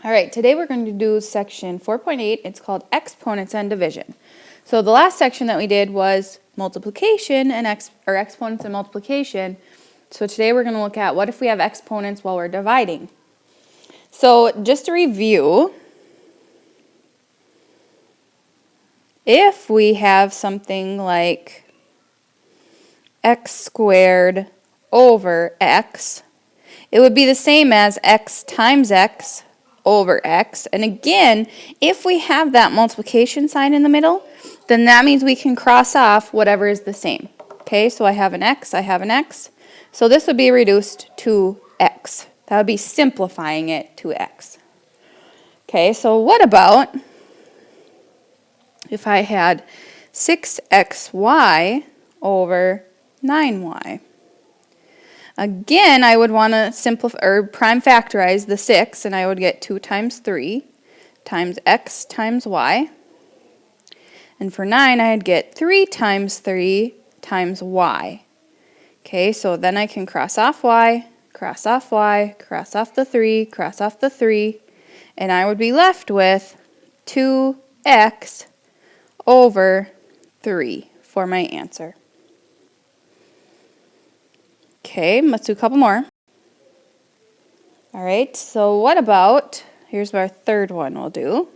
All right, today we're going to do section 4.8. It's called exponents and division. So the last section that we did was multiplication and exponents and multiplication. So today we're going to look at what if we have exponents while we're dividing. So just to review, if we have something like x squared over x, it would be the same as x times x over x. And again, if we have that multiplication sign in the middle, then that means we can cross off whatever is the same. Okay, so I have an x, I have an x. So this would be reduced to x. That would be simplifying it to x. Okay, so what about if I had 6xy over 9y? Again, I would want to simplify or prime factorize the 6, and I would get 2 times 3 times x times y. And for 9, I'd get 3 times 3 times y. Okay, so then I can cross off y, cross off y, cross off the 3, cross off the 3, and I would be left with 2x over 3 for my answer. Okay, let's do a couple more. All right, so what about, here's our third one we'll do.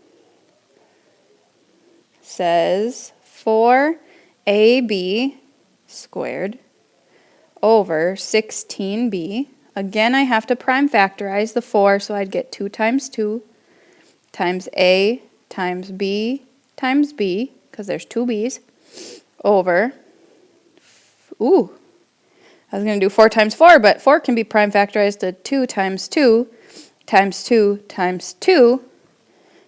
It says 4ab squared over 16b. Again, I have to prime factorize the 4, so I'd get 2 times 2 times a times b, because there's 2 b's, over, I was going to do 4 times 4, but 4 can be prime factorized to 2 times 2 times 2 times 2,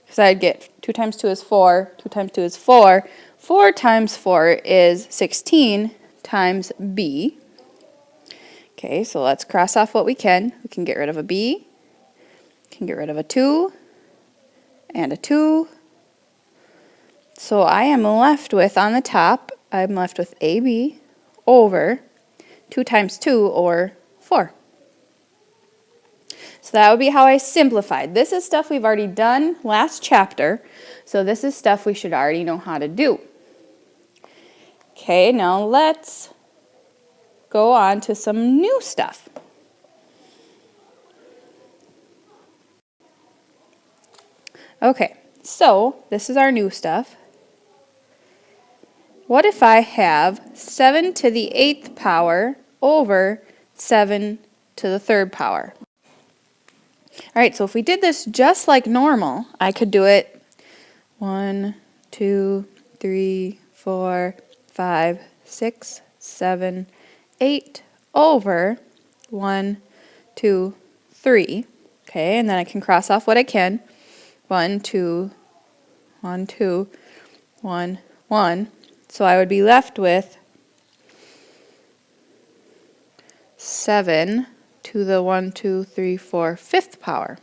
because I'd get 2 times 2 is 4, 2 times 2 is 4, 4 times 4 is 16 times b. Okay, so let's cross off what we can. We can get rid of a b, can get rid of a 2, and a 2. So I am left with, on the top, I'm left with ab over 2 times 2, or 4. So that would be how I simplified. This is stuff we've already done last chapter, so this is stuff we should already know how to do. Okay, now let's go on to some new stuff. Okay, so this is our new stuff. What if I have 7 to the 8th power over 7 to the 3rd power? All right, so if we did this just like normal, I could do it 1, 2, 3, 4, 5, 6, 7, 8 over 1, 2, 3. Okay, and then I can cross off what I can. 1, 2, 1, 2, 1, 1. So I would be left with 7 to the 1, 2, 3, 4, 5th power.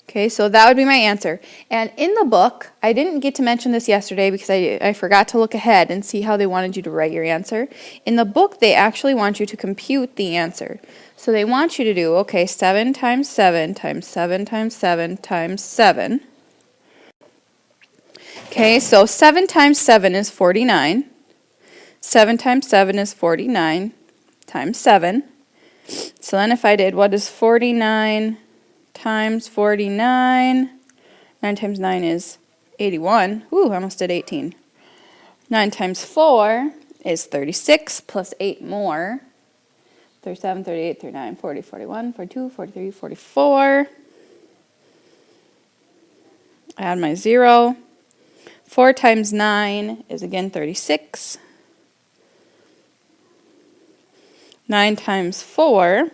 Okay, so that would be my answer. And in the book, I didn't get to mention this yesterday because I forgot to look ahead and see how they wanted you to write your answer. In the book, they actually want you to compute the answer. So they want you to do, okay, 7 times 7 times 7 times 7 times 7. Okay, so 7 times 7 is 49. 7 times 7 is 49 times 7. So then if I did, what is 49 times 49? 9 times 9 is 81. Ooh, I almost did 18. 9 times 4 is 36 plus 8 more. 37, 38, 39, 40, 41, 42, 43, 44. Add my 0. 4 times 9 is again 36. 9 times 4.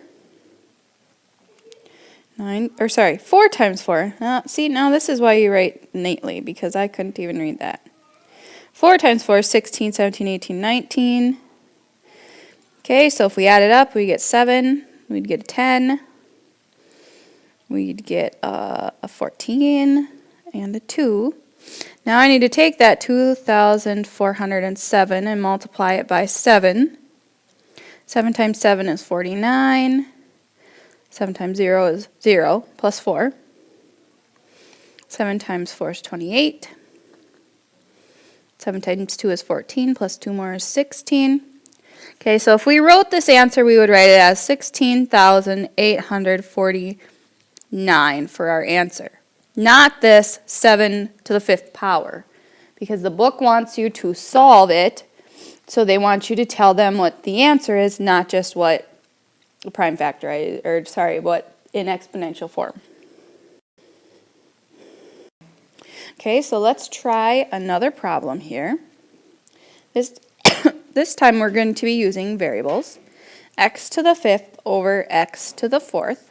4 times 4. See, now this is why you write neatly, because I couldn't even read that. 4 times 4 is 16, 17, 18, 19. Okay, so if we add it up, we get 7. We'd get a 10. We'd get a 14 and a 2. Now I need to take that 2,407 and multiply it by 7. 7 times 7 is 49. 7 times 0 is 0 plus 4. 7 times 4 is 28. 7 times 2 is 14, plus 2 more is 16. Okay, so if we wrote this answer, we would write it as 16,849 for our answer. Not this 7 to the 5th power, because the book wants you to solve it, so they want you to tell them what the answer is, not just what prime factorized, or sorry, what in exponential form. Okay, so let's try another problem here. This time we're going to be using variables. X to the 5th over x to the 4th.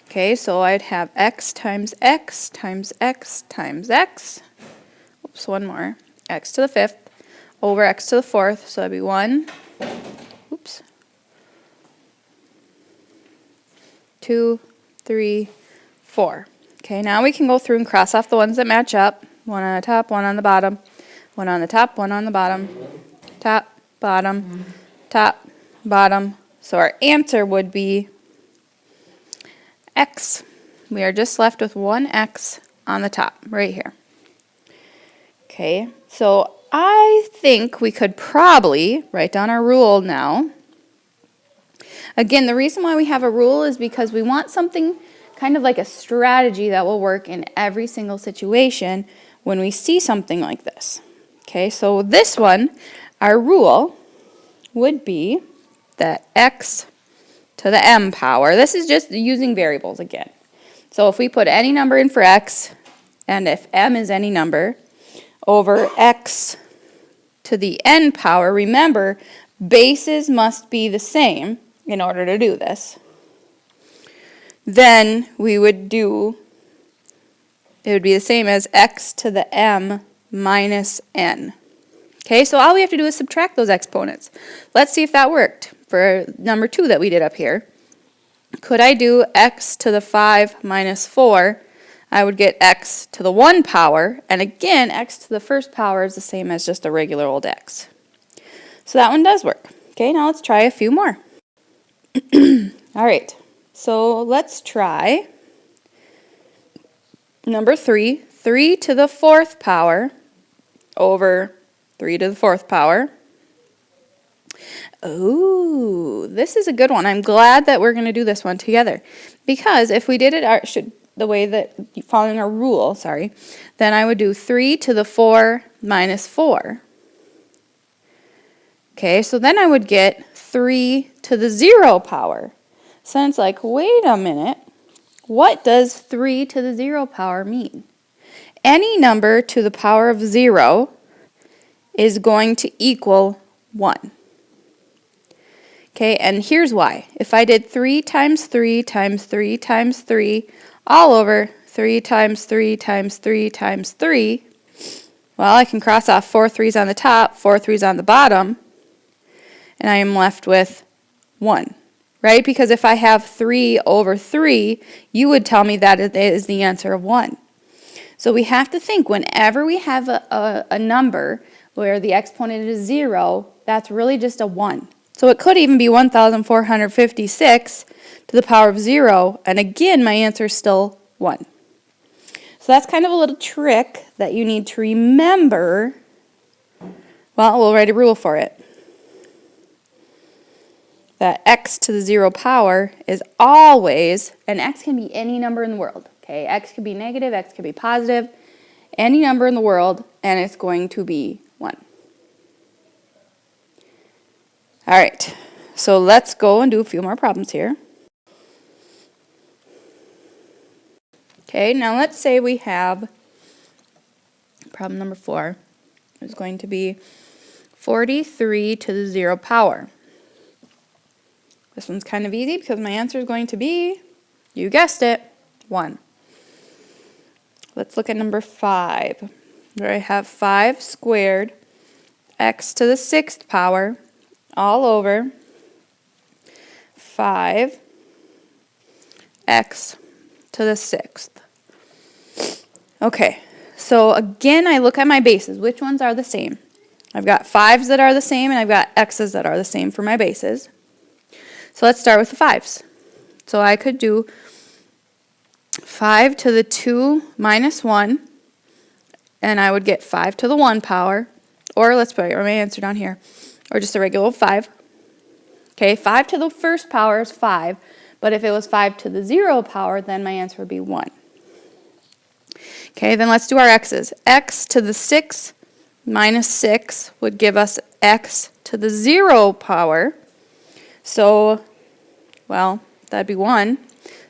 Okay, so I'd have x times x times x times x. Oops, one more. X to the 5th over x to the 4th, so that'd be 1. Oops. 2, 3, 4. Okay, now we can go through and cross off the ones that match up. One on the top, one on the bottom. One on the top, one on the bottom. Top, bottom, top, bottom. So our answer would be x. We are just left with one x on the top, right here. Okay, so I think we could probably write down our rule now. Again, the reason why we have a rule is because we want something kind of like a strategy that will work in every single situation when we see something like this. Okay, so this one, our rule would be that x to the m power. This is just using variables again. So if we put any number in for x, and if m is any number, over x to the n power, remember, bases must be the same in order to do this. Then we would do, it would be the same as x to the m minus n. Okay, so all we have to do is subtract those exponents. Let's see if that worked for number 2 that we did up here. Could I do x to the 5 minus 4? I would get x to the 1 power, and again, x to the first power is the same as just a regular old x. So that one does work. Okay, now let's try a few more. All right, so let's try number 3, 3 to the 4th power over 3 to the 4th power. Ooh, this is a good one. I'm glad that we're going to do this one together. Because if we did it the way that, following our rule, then I would do 3 to the 4 minus 4. Okay, so then I would get 3 to the 0 power. So it's like, wait a minute. What does 3 to the 0 power mean? Any number to the power of 0 is going to equal 1. Okay, and here's why. If I did 3 times 3 times 3 times 3 all over 3 times 3 times 3 times 3, well, I can cross off 4 3s on the top, 4 3s on the bottom, and I am left with 1, right? Because if I have 3 over 3, you would tell me that it is the answer of 1. So we have to think whenever we have a number where the exponent is 0, that's really just a 1. So it could even be 1,456 to the power of 0, and again, my answer is still 1. So that's kind of a little trick that you need to remember. Well, we'll write a rule for it. That x to the 0 power is always, and x can be any number in the world. Okay, x could be negative, x could be positive, any number in the world, and it's going to be 1. All right, so let's go and do a few more problems here. Okay, now let's say we have problem number 4 is going to be 43 to the 0 power. This one's kind of easy because my answer is going to be, you guessed it, 1. Let's look at number 5, where I have 5 squared x to the 6th power all over 5 x to the 6th. Okay, so again, I look at my bases. Which ones are the same? I've got 5s that are the same, and I've got x's that are the same for my bases. So let's start with the 5s. So I could do 5 to the 2 minus 1, and I would get 5 to the 1 power, or let's put my answer down here, or just a regular old 5. Okay, 5 to the first power is 5, but if it was 5 to the 0 power, then my answer would be 1. Okay, then let's do our x's. X to the 6 minus 6 would give us x to the 0 power. So, well, that'd be 1.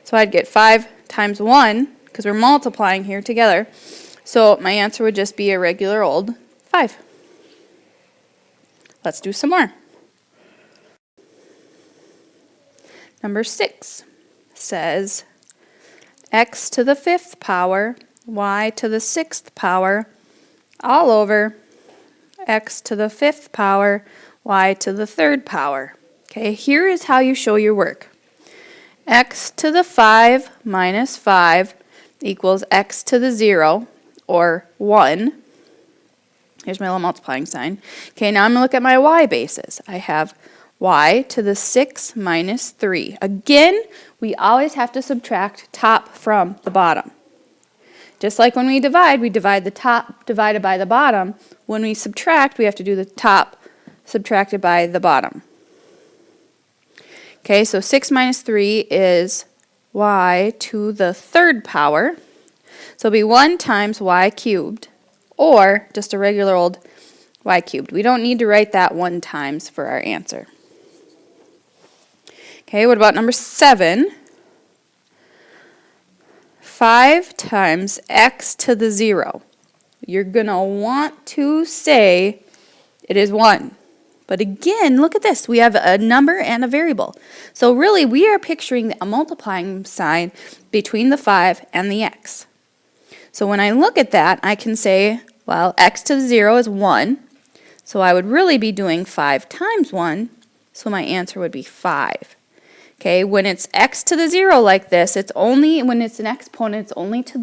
So I'd get 5 times 1, because we're multiplying here together. So my answer would just be a regular old 5. Let's do some more. Number 6 says x to the 5th power, y to the 6th power, all over x to the 5th power, y to the 3rd power. Okay, here is how you show your work. X to the 5 minus 5 equals x to the 0, or 1. Here's my little multiplying sign. Okay, now I'm going to look at my y bases. I have y to the 6 minus 3. Again, we always have to subtract top from the bottom. Just like when we divide the top divided by the bottom. When we subtract, we have to do the top subtracted by the bottom. Okay, so 6 minus 3 is y to the 3rd power. So it'll be 1 times y cubed, or just a regular old y cubed. We don't need to write that 1 times for our answer. Okay, what about number 7? 5 times x to the 0. You're going to want to say it is 1. But again, look at this. We have a number and a variable. So really, we are picturing a multiplying sign between the 5 and the x. So when I look at that, I can say, well, x to the 0 is 1. So I would really be doing 5 times 1. So my answer would be 5. Okay, when it's x to the 0 like this, it's only, when it's an exponent, it's only to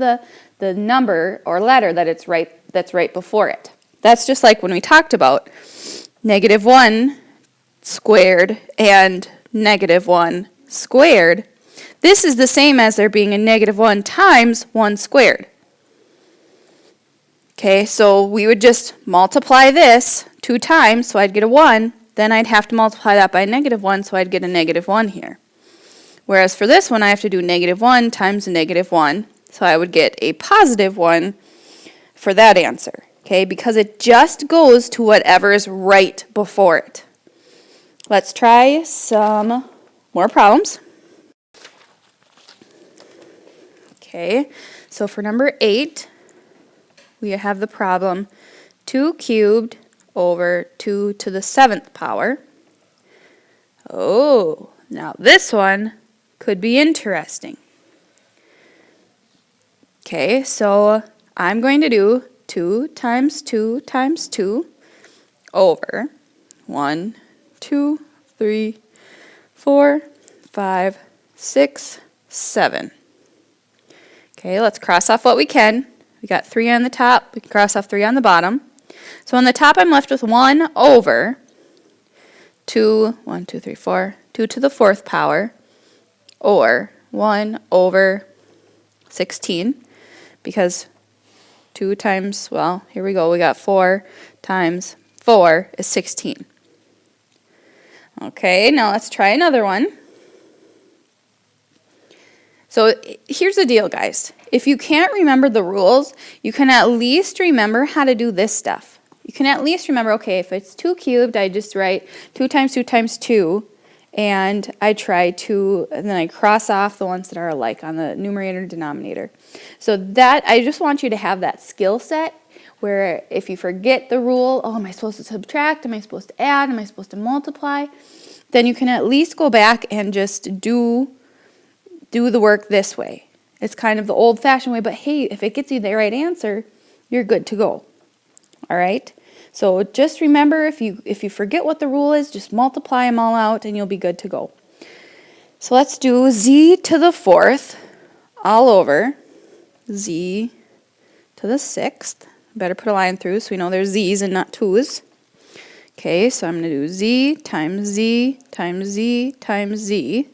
the number or letter that's right before it. That's just like when we talked about -1 squared and -1 squared. This is the same as there being a -1 times 1 squared. Okay, so we would just multiply this 2 times, so I'd get a 1. Then I'd have to multiply that by -1, so I'd get a -1 here. Whereas for this one, I have to do -1 times a -1, so I would get a +1 for that answer. Okay, because it just goes to whatever is right before it. Let's try some more problems. Okay, so for number 8, we have the problem 2 cubed over 2 to the 7th power. Oh, now this one could be interesting. Okay, so I'm going to do 2 times 2 times 2 over 1, 2, 3, 4, 5, 6, 7. Okay, let's cross off what we can. We got 3 on the top, we can cross off 3 on the bottom. So on the top I'm left with 1 over 2, 1, 2, 3, 4, 2 to the 4th power, or 1 over 16, because 2 times, well, here we go, we got 4 times 4 is 16. Okay, now let's try another one. So here's the deal, guys. If you can't remember the rules, you can at least remember how to do this stuff. You can at least remember, okay, if it's 2 cubed, I just write 2 times 2 times 2, and I try to, and then I cross off the ones that are alike on the numerator and denominator. So that, I just want you to have that skill set where if you forget the rule, oh, am I supposed to subtract? Am I supposed to add? Am I supposed to multiply? Then you can at least go back and just do the work this way. It's kind of the old-fashioned way, but hey, if it gets you the right answer, you're good to go. All right? So just remember, if you forget what the rule is, just multiply them all out and you'll be good to go. So let's do z to the 4th all over z to the 6th. Better put a line through so we know there's z's and not 2's. Okay, so I'm going to do z times z times z times z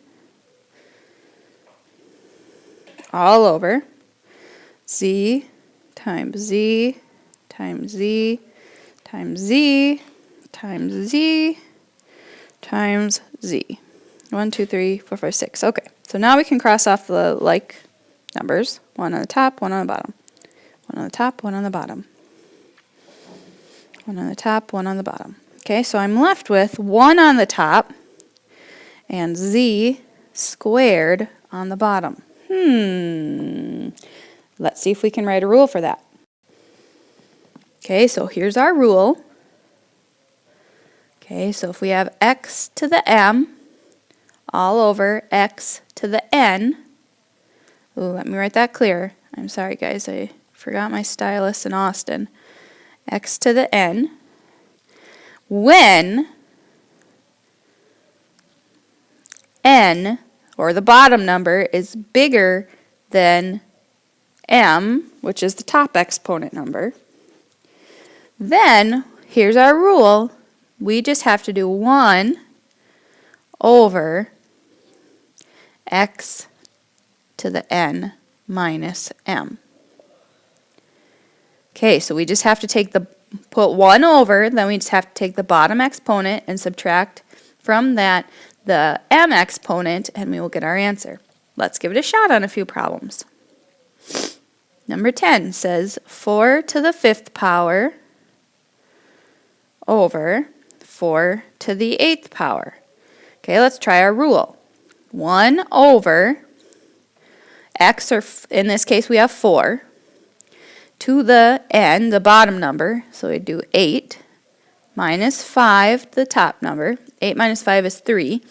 all over z times z times z times z times z times z. 1, 2, 3, 4, 5, 6. Okay, so now we can cross off the like numbers. One on the top, one on the bottom. One on the top, one on the bottom. One on the top, one on the bottom. Okay, so I'm left with 1 on the top and z squared on the bottom. Let's see if we can write a rule for that. Okay, so here's our rule. Okay, so if we have x to the m all over x to the n. Ooh, let me write that clear. I'm sorry, guys. I forgot my stylus in Austin. X to the n. When n, or the bottom number, is bigger than m, which is the top exponent number, then here's our rule. We just have to do 1 over x to the n minus m. Okay, so we just have to put 1 over, then we just have to take the bottom exponent and subtract from that the m exponent, and we will get our answer. Let's give it a shot on a few problems. Number 10 says 4 to the 5th power over 4 to the 8th power. Okay, let's try our rule. 1 over x, or in this case we have 4, to the n, the bottom number, so we do 8, minus 5, the top number. 8 minus 5 is 3.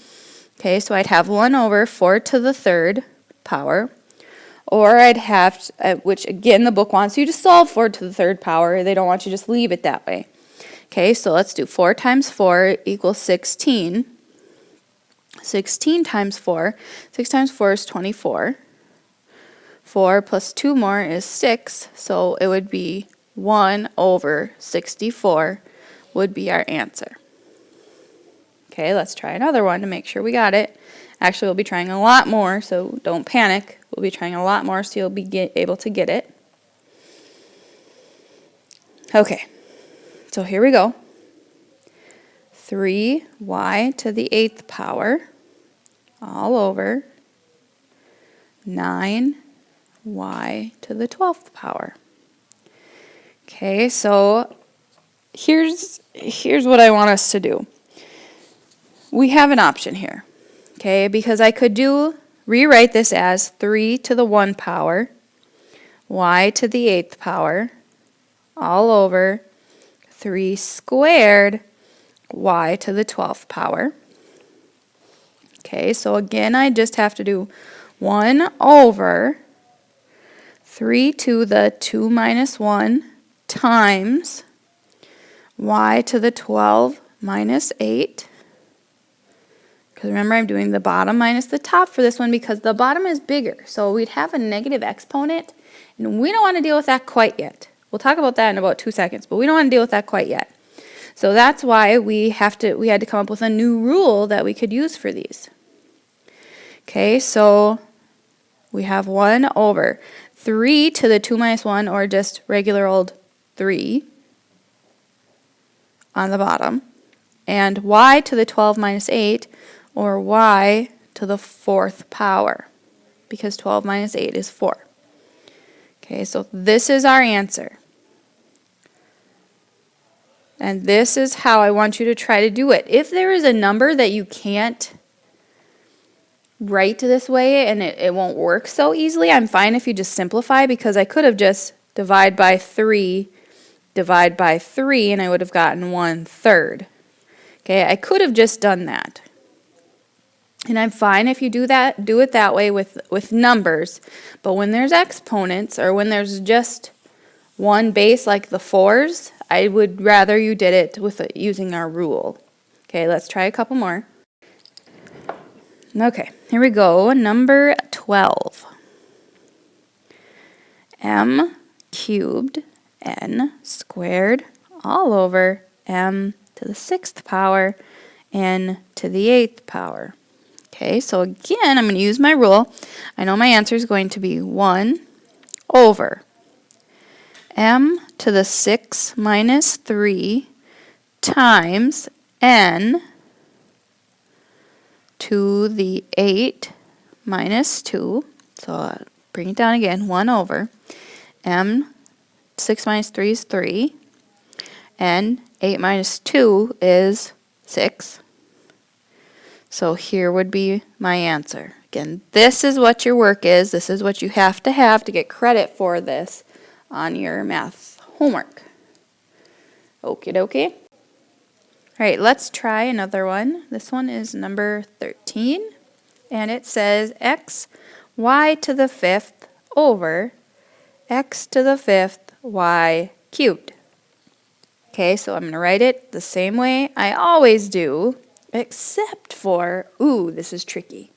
Okay, so I'd have 1 over 4 to the 3rd power, or I'd have, which again the book wants you to solve 4 to the 3rd power. They don't want you to just leave it that way. Okay, so let's do 4 times 4 equals 16. 16 times 4. 6 times 4 is 24. 4 plus 2 more is 6, so it would be 1 over 64 would be our answer. Okay, let's try another one to make sure we got it. Actually, we'll be trying a lot more, so don't panic. We'll be trying a lot more so you'll be able to get it. Okay, so here we go. 3y to the 8th power all over 9y to the 12th power. Okay, so here's what I want us to do. We have an option here, okay, because I could rewrite this as 3 to the 1 power, y to the 8th power, all over 3 squared y to the 12th power. Okay, so again, I just have to do 1 over 3 to the 2 minus 1 times y to the 12 minus 8. Because remember, I'm doing the bottom minus the top for this one because the bottom is bigger. So we'd have a negative exponent, and we don't want to deal with that quite yet. We'll talk about that in about 2 seconds, but we don't want to deal with that quite yet. So that's why we had to come up with a new rule that we could use for these. Okay, so we have 1 over 3 to the 2 minus 1, or just regular old 3 on the bottom, and y to the 12 minus 8, or y to the 4th power, because 12 minus 8 is 4. Okay, so this is our answer. And this is how I want you to try to do it. If there is a number that you can't write this way and it won't work so easily, I'm fine if you just simplify, because I could have just divide by 3, and I would have gotten 1/3. Okay, I could have just done that. And I'm fine if you do it that way with numbers. But when there's exponents, or when there's just one base like the 4s, I would rather you did it using our rule. Okay, let's try a couple more. Okay, here we go. Number 12. M cubed n squared all over m to the 6th power n to the 8th power. Okay, so again, I'm going to use my rule. I know my answer is going to be 1 over m to the 6 minus 3 times n to the 8 minus 2. So I'll bring it down again, 1 over m, 6 minus 3 is 3, and 8 minus 2 is 6. So here would be my answer. Again, this is what your work is. This is what you have to get credit for this on your math homework. Okie dokie. All right, let's try another one. This one is number 13, and it says x y to the 5th over x to the 5th y cubed. Okay, so I'm going to write it the same way I always do, except for, ooh, this is tricky.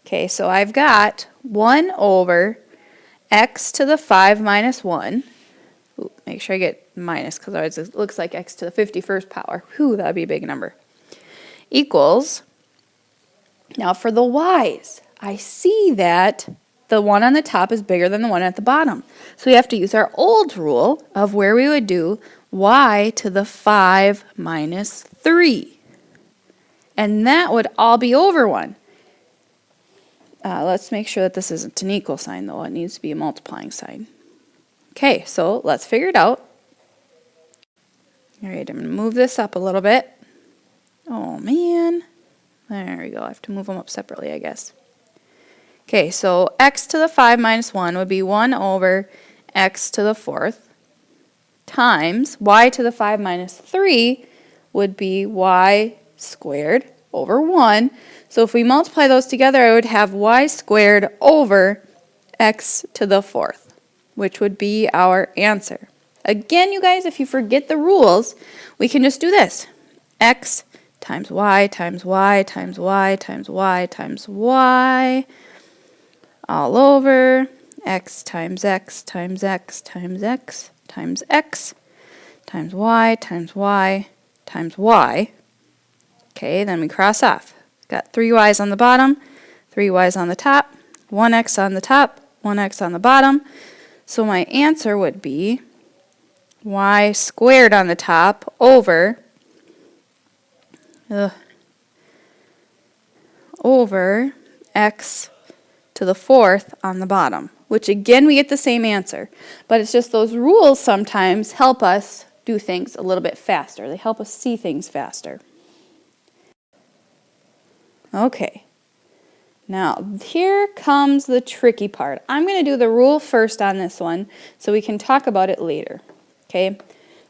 Okay, so I've got 1 over x to the 5 minus 1. Ooh, make sure I get minus, because otherwise it looks like x to the 51st power. Whew, that would be a big number. Equals, now for the y's, I see that the one on the top is bigger than the one at the bottom. So we have to use our old rule of where we would do y to the 5 minus 3. And that would all be over 1. Let's make sure that this isn't an equal sign, though. It needs to be a multiplying sign. Okay, so let's figure it out. All right, I'm going to move this up a little bit. Oh, man. There we go. I have to move them up separately, I guess. Okay, so x to the 5 minus 1 would be 1 over x to the 4th times y to the 5 minus 3 would be y squared over 1. So if we multiply those together, I would have y squared over x to the 4th, which would be our answer. Again, you guys, if you forget the rules, we can just do this. X times y times y times y times y times y all over x times x times x times x times x times y times y times y. Okay, then we cross off. Got 3 y's on the bottom, 3 y's on the top, 1x on the top, 1x on the bottom. So my answer would be y squared on the top over x to the 4th on the bottom, which again we get the same answer, but it's just those rules sometimes help us do things a little bit faster. They help us see things faster. Okay, now here comes the tricky part. I'm going to do the rule first on this one so we can talk about it later. Okay,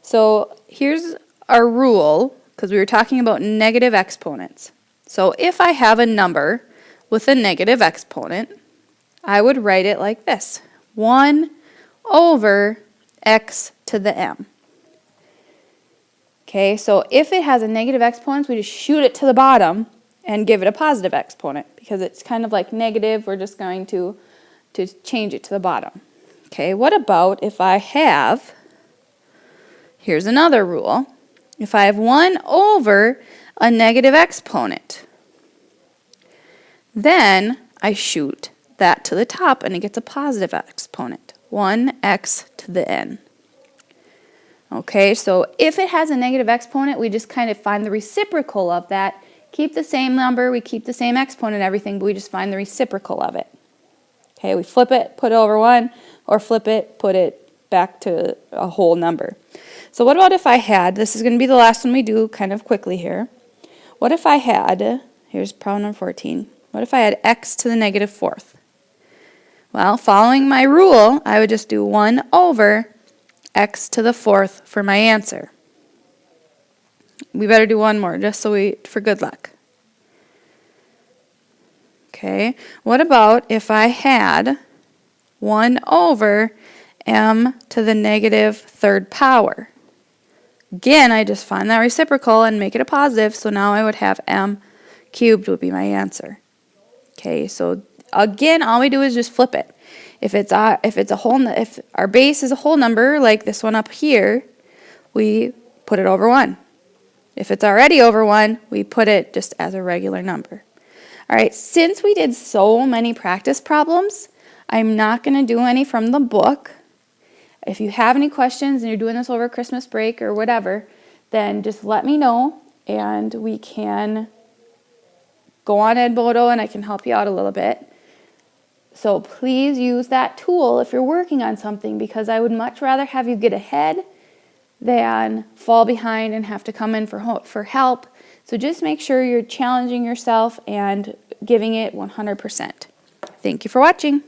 so here's our rule, because we were talking about negative exponents. So if I have a number with a negative exponent, I would write it like this: 1 over x to the m. Okay, so if it has a negative exponent, we just shoot it to the bottom and give it a positive exponent, because it's kind of like negative. We're just going to change it to the bottom. Okay, what about if I have, here's another rule, if I have 1 over a negative exponent, then I shoot that to the top and it gets a positive exponent, 1x to the n. Okay, so if it has a negative exponent, we just kind of find the reciprocal of that. Keep the same number, we keep the same exponent and everything, but we just find the reciprocal of it. Okay, we flip it, put it over 1, or flip it, put it back to a whole number. So what about if I had, this is going to be the last one we do kind of quickly here. What if I had, here's problem number 14, what if I had x to the negative 4th? Well, following my rule, I would just do 1 over x to the 4th for my answer. We better do one more just for good luck. Okay, what about if I had 1 over m to the negative 3rd power? Again, I just find that reciprocal and make it a positive, so now I would have m cubed would be my answer. Okay, so again, all we do is just flip it. If our base is a whole number like this one up here, we put it over 1. If it's already over 1, we put it just as a regular number. All right, since we did so many practice problems, I'm not going to do any from the book. If you have any questions and you're doing this over Christmas break or whatever, then just let me know and we can go on Edmodo and I can help you out a little bit. So please use that tool if you're working on something, because I would much rather have you get ahead than fall behind and have to come in for help. So just make sure you're challenging yourself and giving it 100%. Thank you for watching.